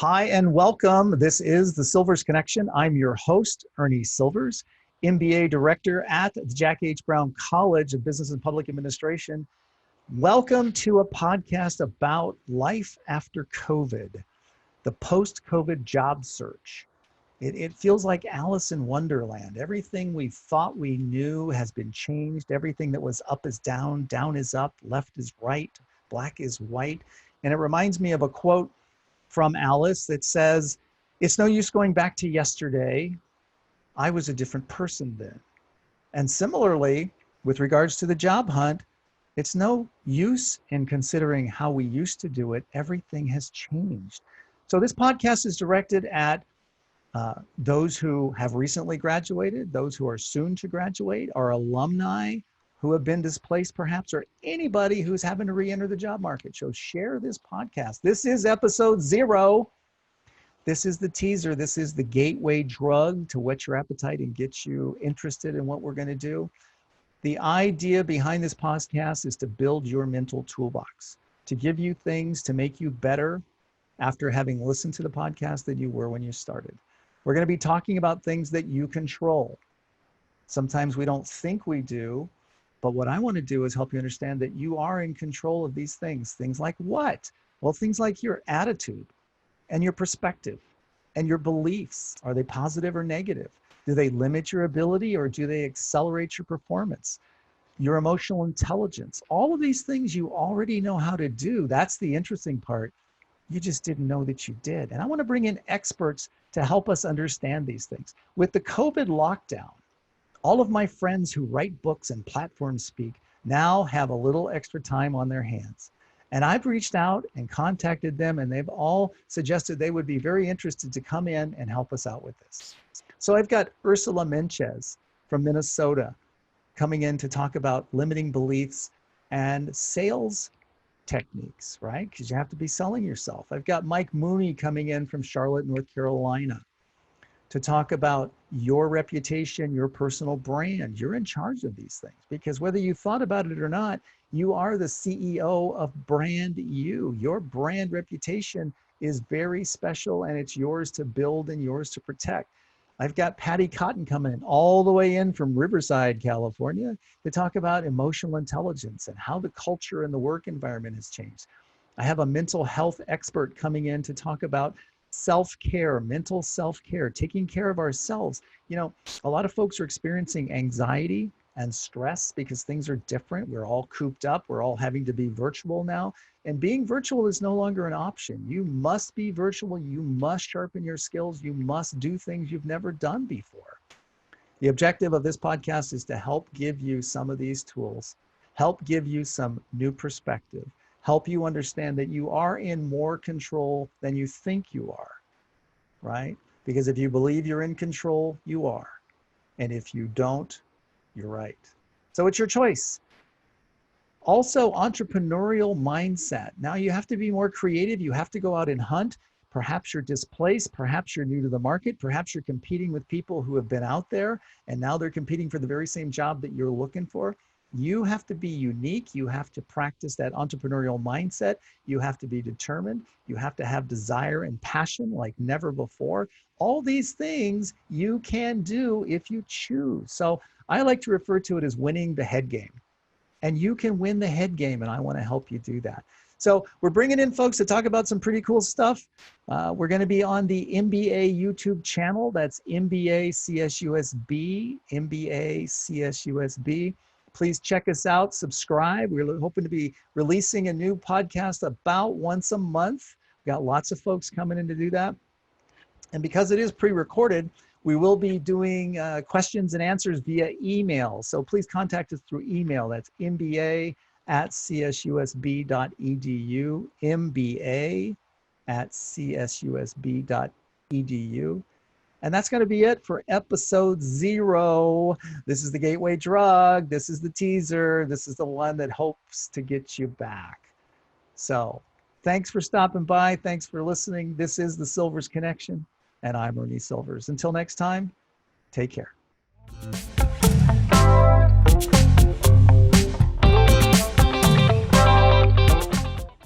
Hi and welcome. This is the Silvers Connection. I'm your host, Ernie Silvers, MBA Director at the Jack H. Brown College of Business and Public Administration. Welcome to a podcast about life after COVID, the post-COVID job search. It feels like Alice in Wonderland. Everything we thought we knew has been changed. Everything that was up is down, down is up, left is right, black is white. And it reminds me of a quote from Alice that says, "It's no use going back to yesterday. I was a different person then." And similarly, with regards to the job hunt, it's no use in considering how we used to do it. Everything has changed. So this podcast is directed at those who have recently graduated, those who are soon to graduate, our alumni who have been displaced perhaps, or anybody who's having to re-enter the job market. So share this podcast. This is episode 0. This is the teaser. This is the gateway drug to whet your appetite and get you interested in what we're going to do. The idea behind this podcast is to build your mental toolbox, to give you things to make you better after having listened to the podcast than you were when you started. We're going to be talking about things that you control. Sometimes we don't think we do, but what I want to do is help you understand that you are in control of these things. Things like what? Well, things like your attitude and your perspective and your beliefs. Are they positive or negative? Do they limit your ability or do they accelerate your performance? Your emotional intelligence. All of these things you already know how to do. That's the interesting part. You just didn't know that you did. And I want to bring in experts to help us understand these things. With the COVID lockdown, all of my friends who write books and platform speak now have a little extra time on their hands. And I've reached out and contacted them, and they've all suggested they would be very interested to come in and help us out with this. So I've got Ursula Menchez from Minnesota coming in to talk about limiting beliefs and sales techniques, right? Because you have to be selling yourself. I've got Mike Mooney coming in from Charlotte, North Carolina to talk about your reputation, your personal brand. You're in charge of these things because whether you thought about it or not, you are the CEO of Brand You. Your brand reputation is very special and it's yours to build and yours to protect. I've got Patty Cotton coming in all the way in from Riverside, California to talk about emotional intelligence and how the culture and the work environment has changed. I have a mental health expert coming in to talk about self-care, mental self-care, taking care of ourselves. You know, a lot of folks are experiencing anxiety and stress because things are different. We're all cooped up. We're all having to be virtual now. And being virtual is no longer an option. You must be virtual. You must sharpen your skills. You must do things you've never done before. The objective of this podcast is to help give you some of these tools, help give you some new perspective, help you understand that you are in more control than you think you are, right? Because if you believe you're in control, you are. And if you don't, you're right. So it's your choice. Also, entrepreneurial mindset. Now you have to be more creative. You have to go out and hunt. Perhaps you're displaced. Perhaps you're new to the market. Perhaps you're competing with people who have been out there and now they're competing for the very same job that you're looking for. You have to be unique. You have to practice that entrepreneurial mindset. You have to be determined. You have to have desire and passion like never before. All these things you can do if you choose. So I like to refer to it as winning the head game. And you can win the head game, and I want to help you do that. So we're bringing in folks to talk about some pretty cool stuff. We're going to be on the MBA YouTube channel. That's MBA CSUSB, MBA CSUSB. Please check us out, subscribe. We're hoping to be releasing a new podcast about once a month. We've got lots of folks coming in to do that. And because it is pre-recorded, we will be doing questions and answers via email. So please contact us through email. That's mba@csusb.edu, mba@csusb.edu. And that's going to be it for episode 0. This is the gateway drug. This is the teaser. This is the one that hopes to get you back. So thanks for stopping by. Thanks for listening. This is the Silvers Connection, and I'm Ernie Silvers. Until next time, take care.